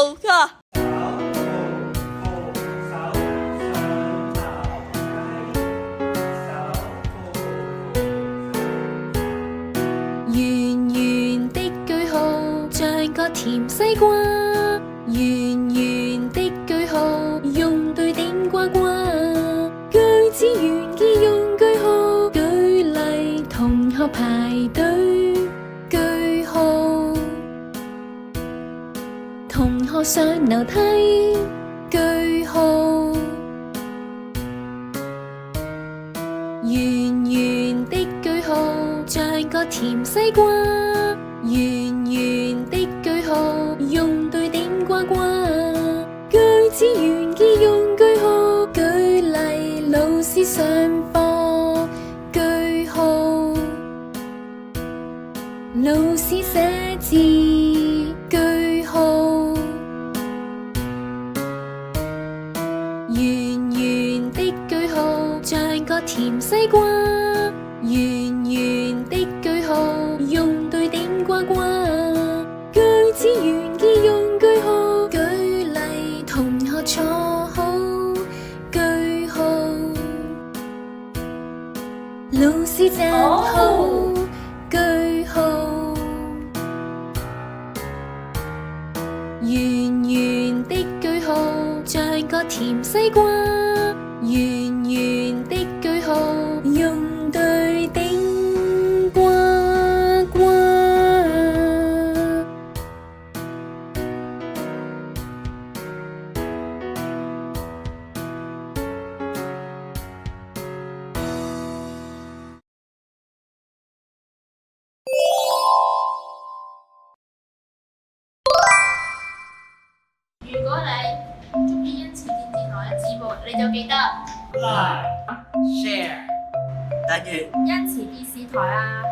步㗎。圓圓的句號像個甜西瓜，圓圓的句號用對頂呱呱，句子完結用句號，舉例同學排隊，句號，同學上樓梯，句號，圓圓的句號像個甜西瓜，圓圓的句號用對頂呱呱，句子完結用句號，舉例老師上課，句號，老師寫字，句號，圓圓的句號像個甜西瓜，圓圓的句號用對頂呱呱，句子完結用句號，舉例同學坐好，句號，老師站好，句號，圓圓的句號像個甜西瓜，圓圓的句號用對頂呱呱。如果你中意恩慈電視台嘅節目，你就記得 Like、Share、訂閱。恩慈電視台啊！